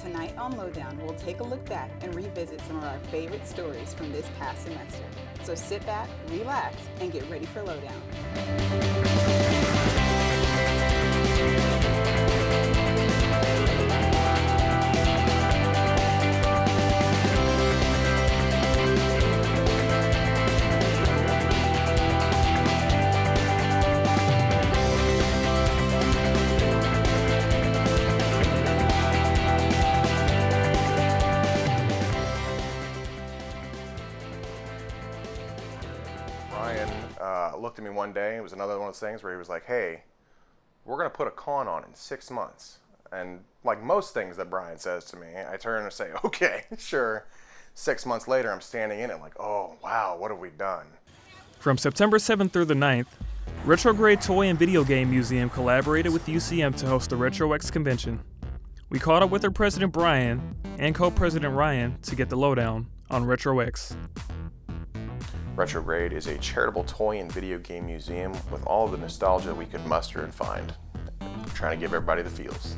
Tonight on Lowdown, we'll take a look back and revisit some of our favorite stories from this past semester. So sit back, relax, and get ready for Lowdown. Looked at me one day. It was another one of those things where he was like, hey, we're going to put a con on in 6 months. And like most things that Brian says to me, I turn and say, okay, sure. 6 months later, I'm standing in it like, oh, wow, what have we done? From September 7th through the 9th, Retrograde Toy and Video Game Museum collaborated with UCM to host the RetroX convention. We caught up with their president Brian and co-president Ryan to get the lowdown on RetroX. Retrograde is a charitable toy and video game museum with all of the nostalgia we could muster and find. We're trying to give everybody the feels.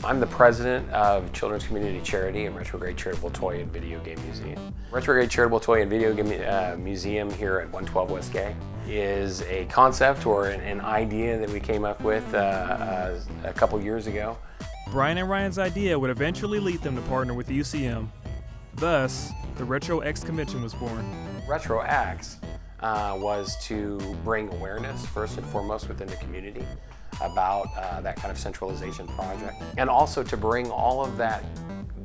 I'm the president of Children's Community Charity and Retrograde Charitable Toy and Video Game Museum. Retrograde Charitable Toy and Video Game Museum here at 112 West Gay is a concept or an idea that we came up with a couple years ago. Brian and Ryan's idea would eventually lead them to partner with UCM. Thus, the RetroX convention was born. RetroX was to bring awareness, first and foremost, within the community about that kind of centralization project, and also to bring all of that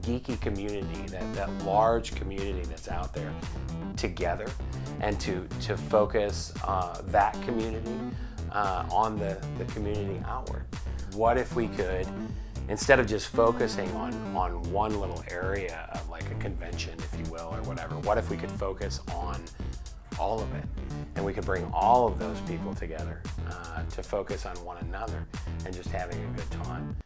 geeky community, that large community that's out there, together, and to focus that community on the community outward. What if we could, instead of just focusing on one little area of like a convention, if you will, or whatever, what if we could focus on all of it? And we could bring all of those people together to focus on one another and just having a good time.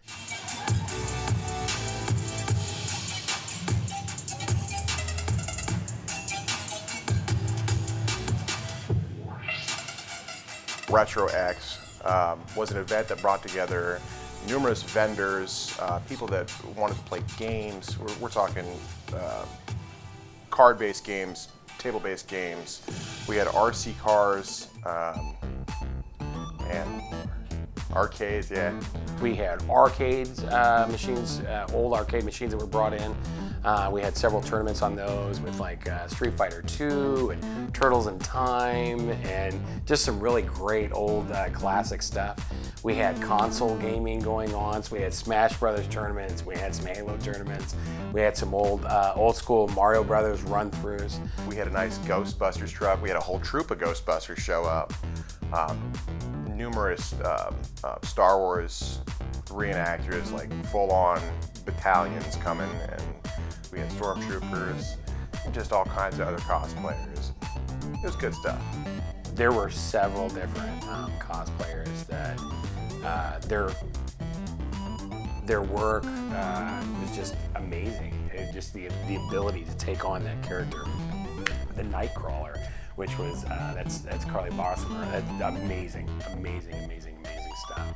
RetroX was an event that brought together numerous vendors, people that wanted to play games. We're talking card-based games, table-based games. We had RC cars and arcades, yeah. We had arcades, machines, old arcade machines that were brought in. We had several tournaments on those with like Street Fighter 2 and Turtles in Time and just some really great old classic stuff. We had console gaming going on, so we had Smash Brothers tournaments, we had some Halo tournaments, we had some old school Mario Brothers run-throughs. We had a nice Ghostbusters truck. We had a whole troop of Ghostbusters show up. Numerous Star Wars reenactors, like full-on battalions coming, and we had stormtroopers and just all kinds of other cosplayers. It was good stuff. There were several different cosplayers that their work was just amazing. Just the ability to take on that character, the Nightcrawler, which was that's Carly Bosmer. That's amazing stuff.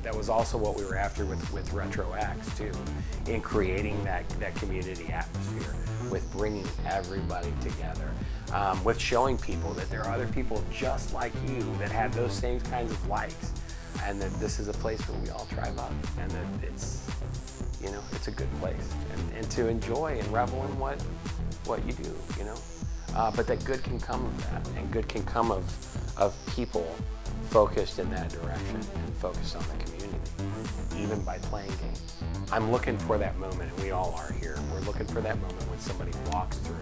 That was also what we were after with RetroX too, in creating that community atmosphere, with bringing everybody together, with showing people that there are other people just like you that have those same kinds of likes, and that this is a place where we all thrive up, and that it's a good place, and to enjoy and revel in what you do, but that good can come of that, and good can come of people focused in that direction and focused on the community, even by playing games. I'm looking for that moment, and we all are here. We're looking for that moment when somebody walks through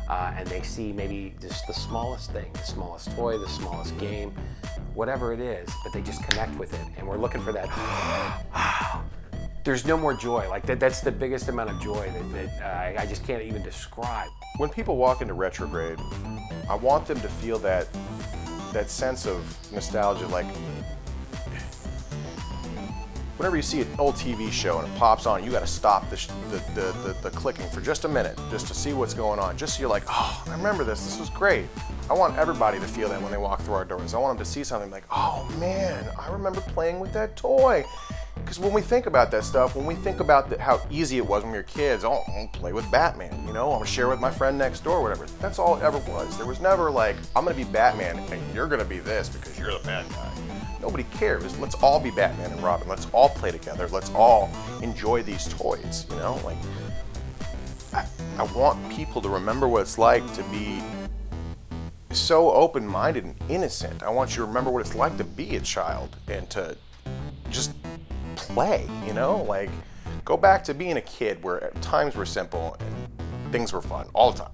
and they see maybe just the smallest thing, the smallest toy, the smallest game, whatever it is, but they just connect with it. And we're looking for that, there's no more joy. Like that's the biggest amount of joy that I just can't even describe. When people walk into Retrograde, I want them to feel that sense of nostalgia, like whenever you see an old TV show and it pops on, you got to stop the clicking for just a minute, just to see what's going on, just so you're like, oh, I remember this was great. I want everybody to feel that when they walk through our doors. I want them to see something like, oh man, I remember playing with that toy. Because when we think about that stuff, when we think about how easy it was when we were kids, oh, I'll play with Batman, you know, I'm gonna share with my friend next door, whatever. That's all it ever was. There was never like, I'm gonna be Batman and you're gonna be this because you're the bad guy. Nobody cares. Let's all be Batman and Robin. Let's all play together. Let's all enjoy these toys, you know? Like, I want people to remember what it's like to be so open-minded and innocent. I want you to remember what it's like to be a child and to just play, you know? Like, go back to being a kid where times were simple and things were fun all the time.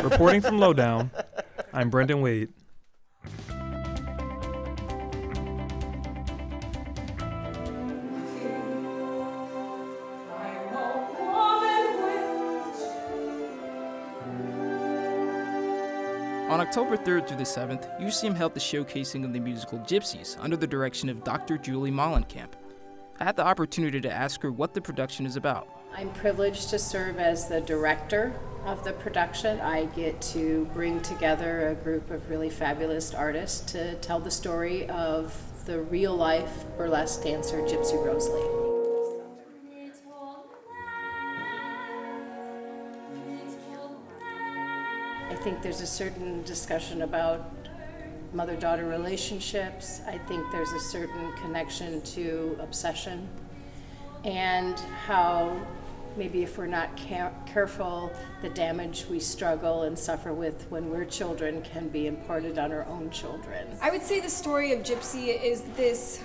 Reporting from Lowdown, I'm Brendan Wade. On October 3rd through the 7th, UCM held the showcasing of the musical Gypsies under the direction of Dr. Julie Mollenkamp. I had the opportunity to ask her what the production is about. I'm privileged to serve as the director of the production. I get to bring together a group of really fabulous artists to tell the story of the real-life burlesque dancer Gypsy Rose Lee. I think there's a certain discussion about mother-daughter relationships. I think there's a certain connection to obsession and how maybe if we're not careful, the damage we struggle and suffer with when we're children can be imparted on our own children. I would say the story of Gypsy is this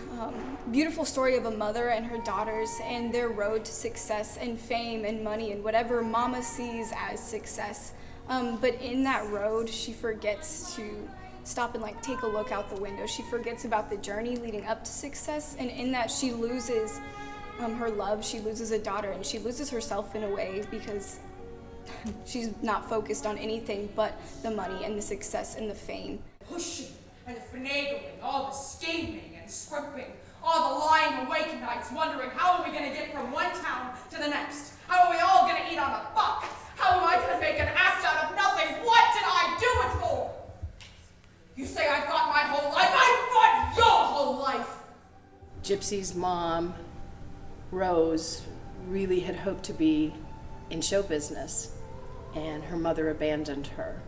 beautiful story of a mother and her daughters and their road to success and fame and money and whatever mama sees as success. But in that road, she forgets to stop and like take a look out the window. She forgets about the journey leading up to success, and in that she loses her love, she loses a daughter, and she loses herself in a way because she's not focused on anything but the money and the success and the fame. Pushing and the finagling, all the scheming and scrimping, all the lying awake nights wondering how are we going to get from one town to the next? How are we all going to eat on the buck? How am I going to make an act out of nothing? What did I do it for? You say I fought my whole life. I fought your whole life. Gypsy's mom, Rose, really had hoped to be in show business, and her mother abandoned her.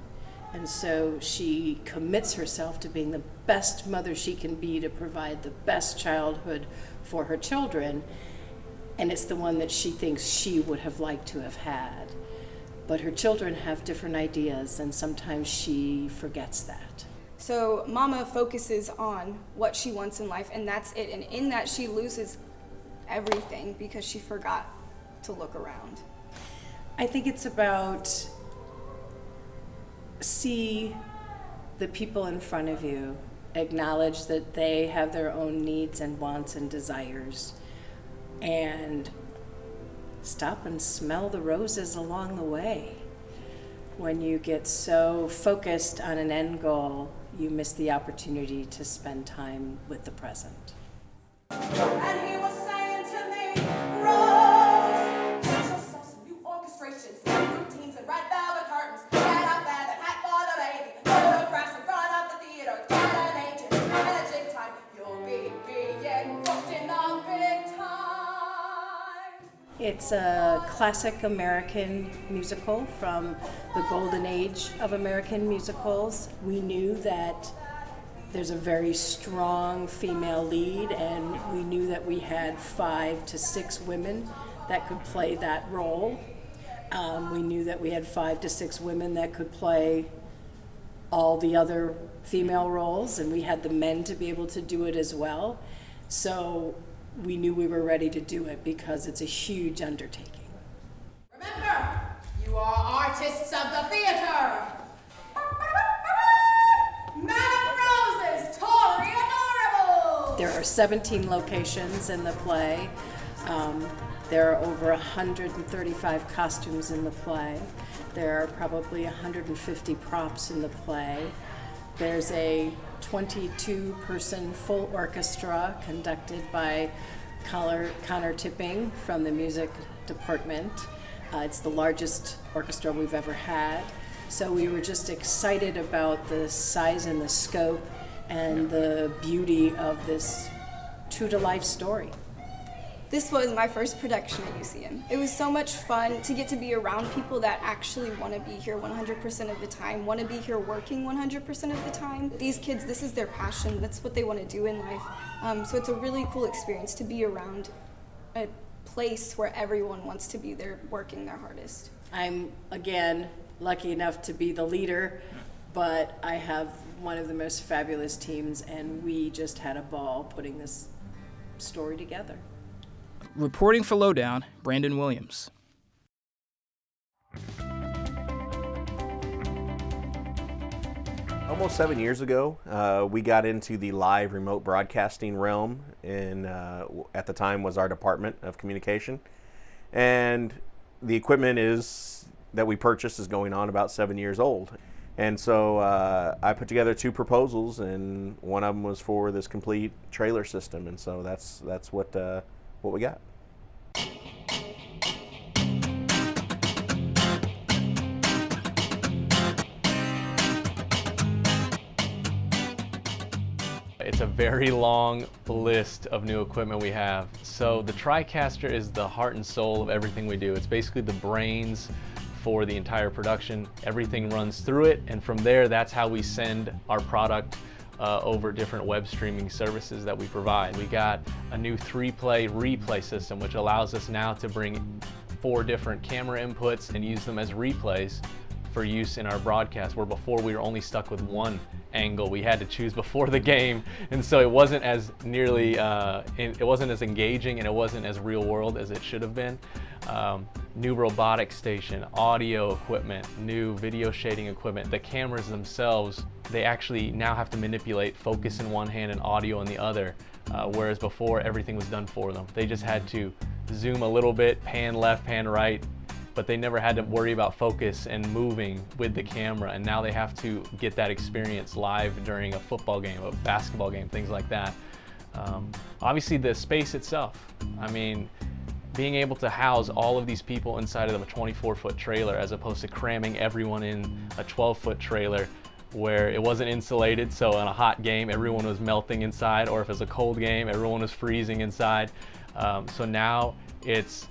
And so she commits herself to being the best mother she can be to provide the best childhood for her children, and it's the one that she thinks she would have liked to have had. But her children have different ideas, and sometimes she forgets that. So mama focuses on what she wants in life, and that's it. And in that, she loses everything because she forgot to look around. I think it's about see the people in front of you, acknowledge that they have their own needs and wants and desires, and stop and smell the roses along the way. When you get so focused on an end goal, you miss the opportunity to spend time with the present. And he was saying to me, Rose, get yourself some new orchestrations, new routines, and red velvet curtains. Get up there, the hat for the baby, photographs in front of the theater, get an agent, and a jig time. You'll be being booked in the big time. It's a classic American musical from the golden age of American musicals. We knew that there's a very strong female lead, and we knew that we had 5 to 6 women that could play that role. We knew that we had 5 to 6 women that could play all the other female roles, and we had the men to be able to do it as well. So we knew we were ready to do it because it's a huge undertaking. Remember, you are artists of the theater. Madame Roses, Tory Adorable. There are 17 locations in the play. There are over 135 costumes in the play. There are probably 150 props in the play. There's a 22-person full orchestra conducted by Connor Tipping from the music department. It's the largest orchestra we've ever had. So we were just excited about the size and the scope and the beauty of this true-to-life story. This was my first production at UCM. It was so much fun to get to be around people that actually want to be here 100% of the time, want to be here working 100% of the time. These kids, this is their passion. That's what they want to do in life. So it's a really cool experience to be around a place where everyone wants to be there working their hardest. I'm, again, lucky enough to be the leader, but I have one of the most fabulous teams, and we just had a ball putting this story together. Reporting for Lowdown, Brandon Williams. Almost 7 years ago, we got into the live remote broadcasting realm at the time was our Department of Communication. And the equipment that we purchased is going on about 7 years old. And so I put together 2 proposals, and one of them was for this complete trailer system. And so that's what we got. It's a very long list of new equipment we have. So the TriCaster is the heart and soul of everything we do. It's basically the brains for the entire production. Everything runs through it, and from there, that's how we send our product over different web streaming services that we provide. We got a new 3-play replay system, which allows us now to bring 4 different camera inputs and use them as replays for use in our broadcast, where before we were only stuck with one angle we had to choose before the game, and so it wasn't as it wasn't as engaging, and it wasn't as real world as it should have been. New robotic station, audio equipment, new video shading equipment. The cameras themselves, they actually now have to manipulate focus in one hand and audio in the other, whereas before everything was done for them. They just had to zoom a little bit, pan left, pan right, but they never had to worry about focus and moving with the camera, and now they have to get that experience live during a football game, a basketball game, things like that. Obviously the space itself, I mean, being able to house all of these people inside of a 24-foot trailer as opposed to cramming everyone in a 12-foot trailer where it wasn't insulated, so in a hot game everyone was melting inside, or if it was a cold game everyone was freezing inside. So now it's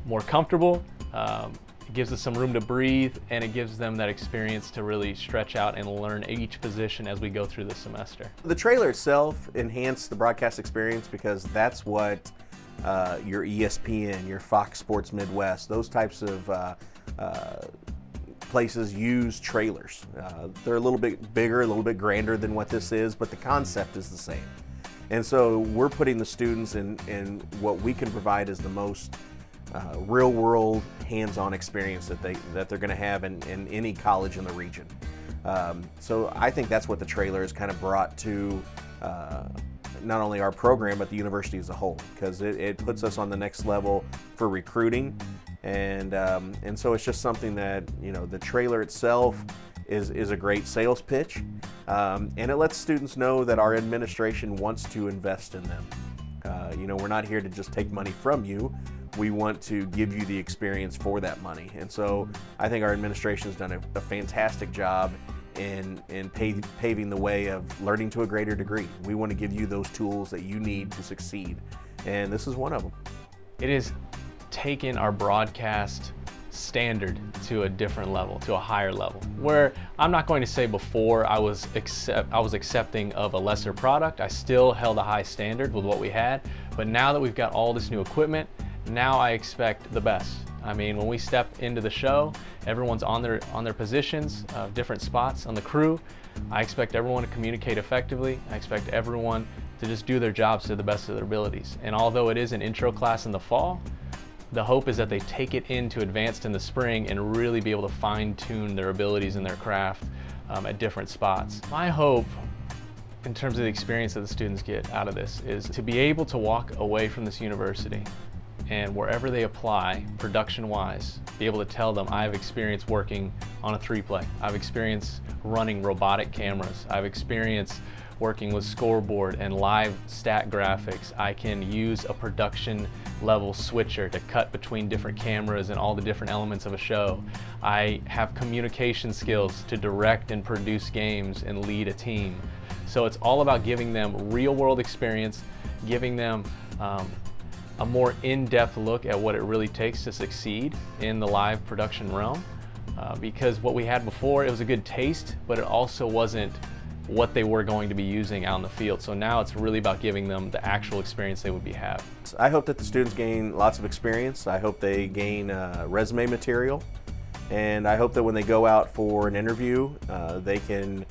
more comfortable, it gives us some room to breathe, and it gives them that experience to really stretch out and learn each position as we go through the semester. The trailer itself enhanced the broadcast experience because that's what your ESPN, your Fox Sports Midwest, those types of places use trailers. They're a little bit bigger, a little bit grander than what this is, but the concept is the same. And so we're putting the students in what we can provide as the most real-world, hands-on experience that they're going to have in any college in the region. So I think that's what the trailer has kind of brought to not only our program, but the university as a whole, because it puts us on the next level for recruiting, and so it's just something that, you know, the trailer itself is a great sales pitch, and it lets students know that our administration wants to invest in them. You know, we're not here to just take money from you. We want to give you the experience for that money, and so I think our administration has done a fantastic job in paving the way of learning to a greater degree. We want to give you those tools that you need to succeed, and this is one of them. It has taken our broadcast standard to a different level, to a higher level, where I'm not going to say before I was accepting of a lesser product. I still held a high standard with what we had, but now that we've got all this new equipment, now I expect the best. I mean, when we step into the show, everyone's on their positions, different spots on the crew. I expect everyone to communicate effectively. I expect everyone to just do their jobs to the best of their abilities. And although it is an intro class in the fall, the hope is that they take it into advanced in the spring and really be able to fine-tune their abilities and their craft at different spots. My hope in terms of the experience that the students get out of this is to be able to walk away from this university and wherever they apply, production-wise, be able to tell them, I've experienced working on a 3-play. I've experienced running robotic cameras. I've experienced working with scoreboard and live stat graphics. I can use a production level switcher to cut between different cameras and all the different elements of a show. I have communication skills to direct and produce games and lead a team. So it's all about giving them real world experience, giving them a more in-depth look at what it really takes to succeed in the live production realm. Because what we had before, it was a good taste, but it also wasn't what they were going to be using out in the field. So now it's really about giving them the actual experience they would have. I hope that the students gain lots of experience. I hope they gain resume material. And I hope that when they go out for an interview, they can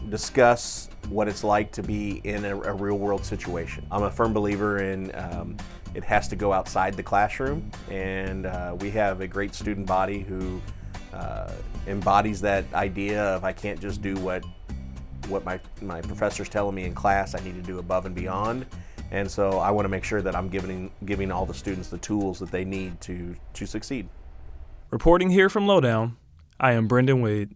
discuss what it's like to be in a real world situation. I'm a firm believer in it has to go outside the classroom, and we have a great student body who embodies that idea of I can't just do what my professor's telling me in class, I need to do above and beyond. And so I want to make sure that I'm giving all the students the tools that they need to succeed. Reporting here from Lowdown, I am Brendan Wade.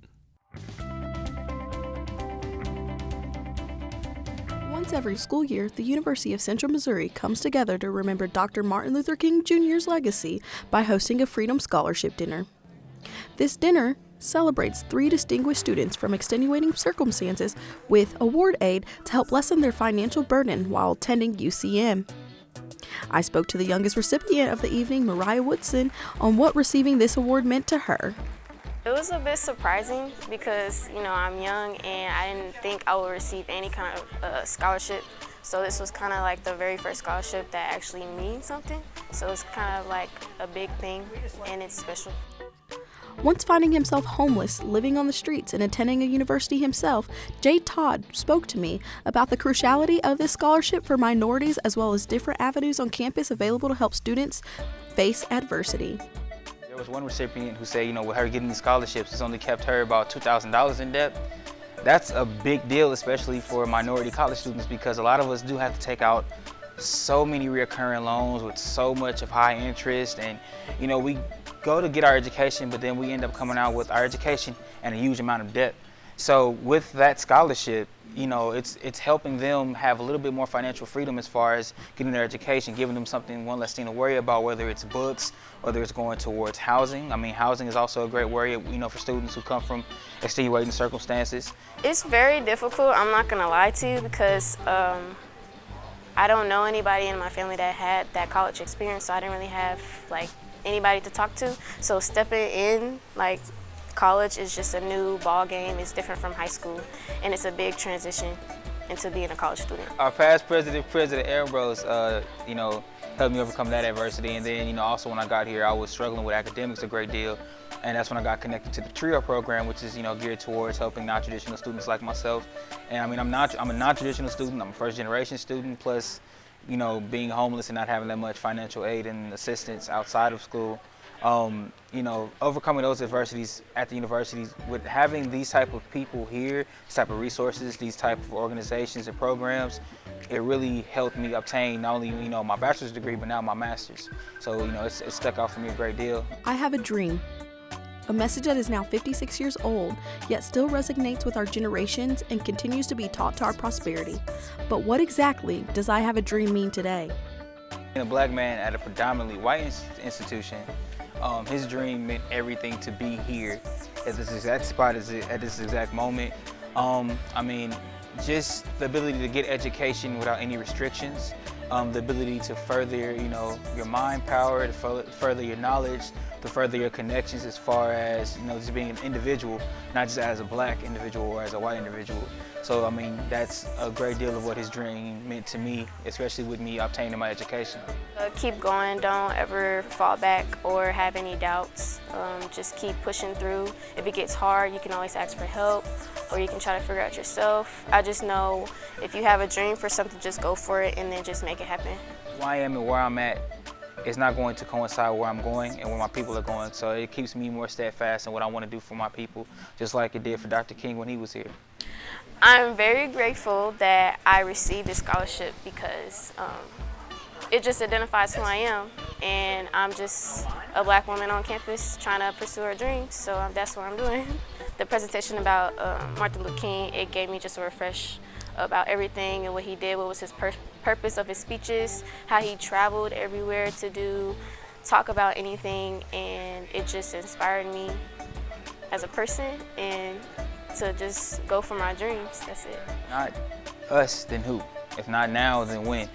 Once every school year, the University of Central Missouri comes together to remember Dr. Martin Luther King Jr.'s legacy by hosting a Freedom Scholarship Dinner. This dinner celebrates 3 distinguished students from extenuating circumstances with award aid to help lessen their financial burden while attending UCM. I spoke to the youngest recipient of the evening, Mariah Woodson, on what receiving this award meant to her. It was a bit surprising because, I'm young and I didn't think I would receive any kind of scholarship. So this was kind of like the very first scholarship that actually means something. So it's kind of like a big thing and it's special. Once finding himself homeless, living on the streets, and attending a university himself, Jay Todd spoke to me about the cruciality of this scholarship for minorities as well as different avenues on campus available to help students face adversity. There was one recipient who said, with her getting these scholarships, it's only kept her about $2,000 in debt. That's a big deal, especially for minority college students, because a lot of us do have to take out so many recurring loans with so much of high interest, and we go to get our education, but then we end up coming out with our education and a huge amount of debt. So with that scholarship, it's helping them have a little bit more financial freedom as far as getting their education, giving them one less thing to worry about, whether it's books, whether it's going towards housing. I mean, housing is also a great worry, for students who come from extenuating circumstances. It's very difficult, I'm not gonna lie to you, because I don't know anybody in my family that had that college experience, so I didn't really have anybody to talk to. So stepping in, college is just a new ball game. It's different from high school, and it's a big transition into being a college student. Our past President Ambrose, helped me overcome that adversity. And then, also when I got here, I was struggling with academics a great deal. And that's when I got connected to the TRIO program, which is, geared towards helping non-traditional students like myself. And I'm a non-traditional student, I'm a first-generation student, plus, being homeless and not having that much financial aid and assistance outside of school. Overcoming those adversities at the universities, with having these type of people here, these type of resources, these type of organizations and programs, it really helped me obtain not only, my bachelor's degree, but now my master's. So, it's stuck out for me a great deal. I have a dream. A message that is now 56 years old, yet still resonates with our generations and continues to be taught to our prosperity. But what exactly does I have a dream mean today? Being a black man at a predominantly white institution, his dream meant everything to be here at this exact spot, at this exact moment. Just the ability to get education without any restrictions, the ability to further, your mind power, to further your knowledge, to further your connections as far as, just being an individual, not just as a black individual or as a white individual. So, that's a great deal of what his dream meant to me, especially with me obtaining my education. Keep going, don't ever fall back or have any doubts. Just keep pushing through. If it gets hard, you can always ask for help, or you can try to figure out yourself. I just know if you have a dream for something, just go for it and then just make it happen. Who I am and where I'm at is not going to coincide where I'm going and where my people are going. So it keeps me more steadfast in what I want to do for my people, just like it did for Dr. King when he was here. I'm very grateful that I received this scholarship because it just identifies who I am, and I'm just a black woman on campus trying to pursue her dreams, so that's what I'm doing. The presentation about Martin Luther King, it gave me just a refresh about everything and what he did, what was his purpose of his speeches, how he traveled everywhere to talk about anything, and it just inspired me as a person and to just go for my dreams. That's it. Not us, then who? If not now, then when?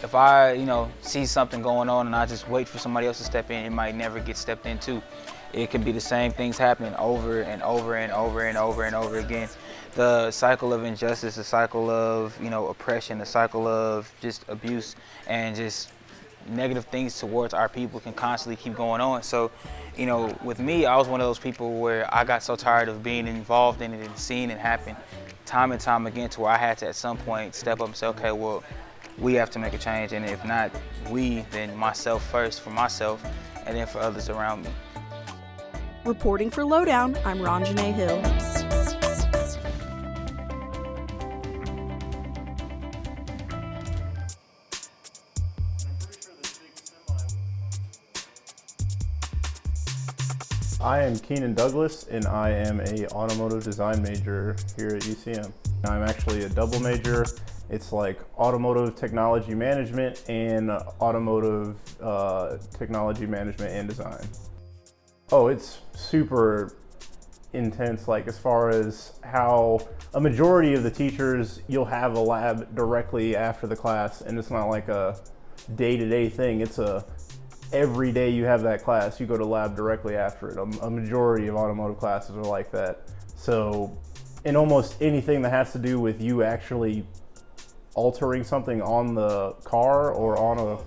If I, see something going on and I just wait for somebody else to step in, it might never get stepped into. It could be the same things happening over and over and over and over and over again. The cycle of injustice, the cycle of, oppression, the cycle of just abuse and just negative things towards our people can constantly keep going on. So, with me, I was one of those people where I got so tired of being involved in it and seeing it happen time and time again to where I had to at some point step up and say, okay, well, we have to make a change. And if not we, then myself first for myself and then for others around me. Reporting for Lowdown, I'm Ranjanae Hill. I am Keenan Douglas, and I am a automotive design major here at UCM. I'm actually a double major. It's like automotive technology management and automotive technology management and design. Oh, it's super intense, like as far as how a majority of the teachers, you'll have a lab directly after the class, and it's not like a day-to-day thing. It's every day you have that class, you go to lab directly after it. A majority of automotive classes are like that. So in almost anything that has to do with you actually altering something on the car or on a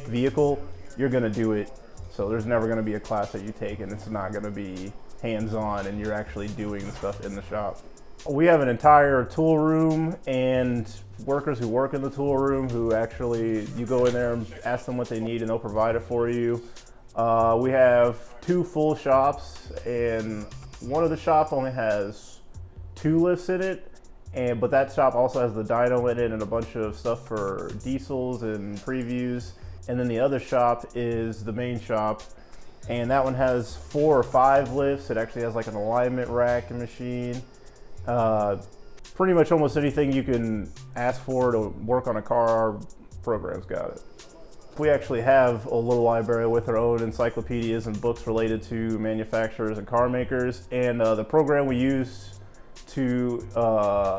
vehicle, you're gonna do it. So there's never gonna be a class that you take and it's not gonna be hands-on and you're actually doing the stuff in the shop. We have an entire tool room and workers who work in the tool room who actually, you go in there and ask them what they need and they'll provide it for you. We have 2 full shops, and one of the shops only has 2 lifts in it, but that shop also has the dyno in it and a bunch of stuff for diesels and previews. And then the other shop is the main shop, and that one has 4 or 5 lifts. It actually has like an alignment rack and machine. Pretty much almost anything you can ask for to work on a car, our program's got it. We actually have a little library with our own encyclopedias and books related to manufacturers and car makers, and the program we use to,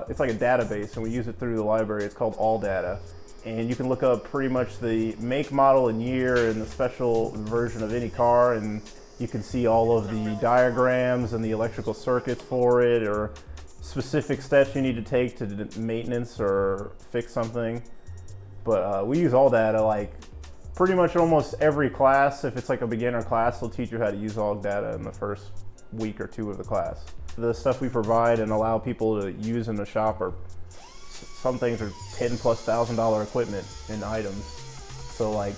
it's like a database, and we use it through the library. It's called All Data, and you can look up pretty much the make, model, and year and the special version of any car, and you can see all of the diagrams and the electrical circuits for it, or specific steps you need to take to maintenance or fix something. But we use All Data like pretty much almost every class. If it's like a beginner class, they'll teach you how to use All Data in the first week or 2 of the class. The stuff we provide and allow people to use in the shop are, some things are $10,000+ equipment and items. So like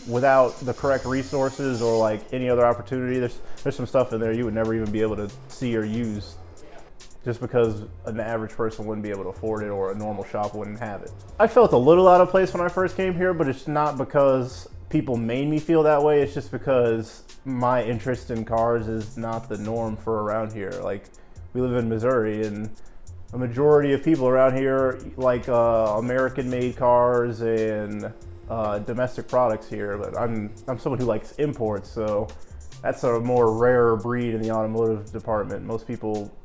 without the correct resources or like any other opportunity, there's some stuff in there you would never even be able to see or use, just because an average person wouldn't be able to afford it or a normal shop wouldn't have it. I felt a little out of place when I first came here, but it's not because people made me feel that way. It's just because my interest in cars is not the norm for around here. Like, we live in Missouri, and a majority of people around here like American-made cars and domestic products here. But I'm someone who likes imports, so that's a more rare breed in the automotive department. Most people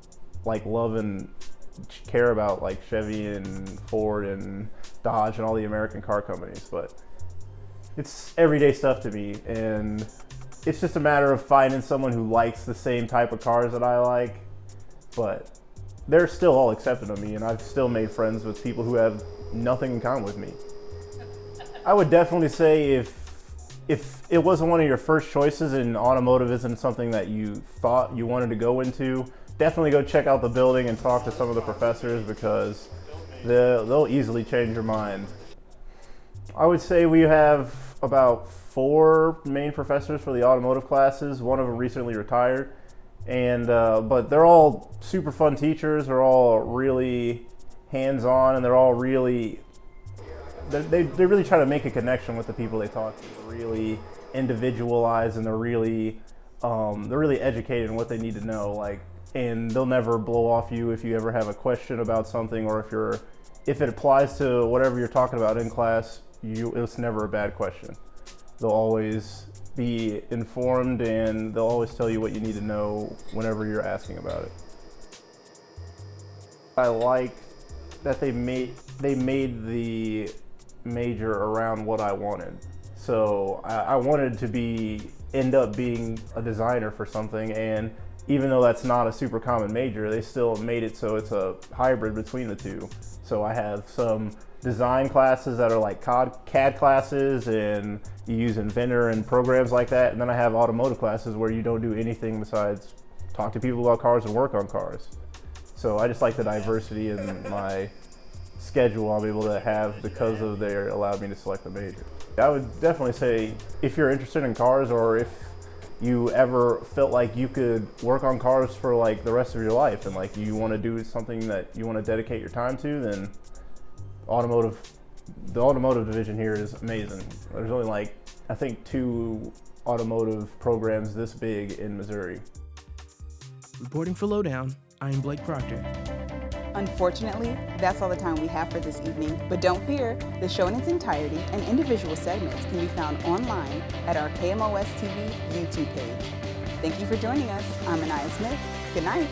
love and care about like Chevy and Ford and Dodge and all the American car companies, but it's everyday stuff to me, and it's just a matter of finding someone who likes the same type of cars that I like. But they're still all accepting of me, and I've still made friends with people who have nothing in common with me. I would definitely say if it wasn't one of your first choices and automotive isn't something that you thought you wanted to go into, definitely go check out the building and talk to some of the professors, because they'll easily change your mind. I would say we have about 4 main professors for the automotive classes. One of them recently retired, and but they're all super fun teachers. They're all really hands-on, and they're all really they really try to make a connection with the people they talk to. They're really individualized, and they're really educated in what they need to know. Like, and they'll never blow off you if you ever have a question about something, or if it applies to whatever you're talking about in class. It's never a bad question. They'll always be informed, and they'll always tell you what you need to know whenever you're asking about it. I like that they made the major around what I wanted. So I wanted to end up being a designer for something, and even though that's not a super common major, they still made it so it's a hybrid between the two. So I have some design classes that are like CAD classes, and you use Inventor and programs like that, and then I have automotive classes where you don't do anything besides talk to people about cars and work on cars. So I just like the diversity in my schedule I'm able to have because of they allowed me to select the major. I would definitely say if you're interested in cars, or if you ever felt like you could work on cars for like the rest of your life, and like you want to do something that you want to dedicate your time to, then the automotive division here is amazing. There's only like, I think, 2 automotive programs this big in Missouri. Reporting for Lowdown, I am Blake Proctor. Unfortunately, that's all the time we have for this evening, but don't fear, the show in its entirety and individual segments can be found online at our KMOS TV YouTube page. Thank you for joining us. I'm Anaya Smith. Good night.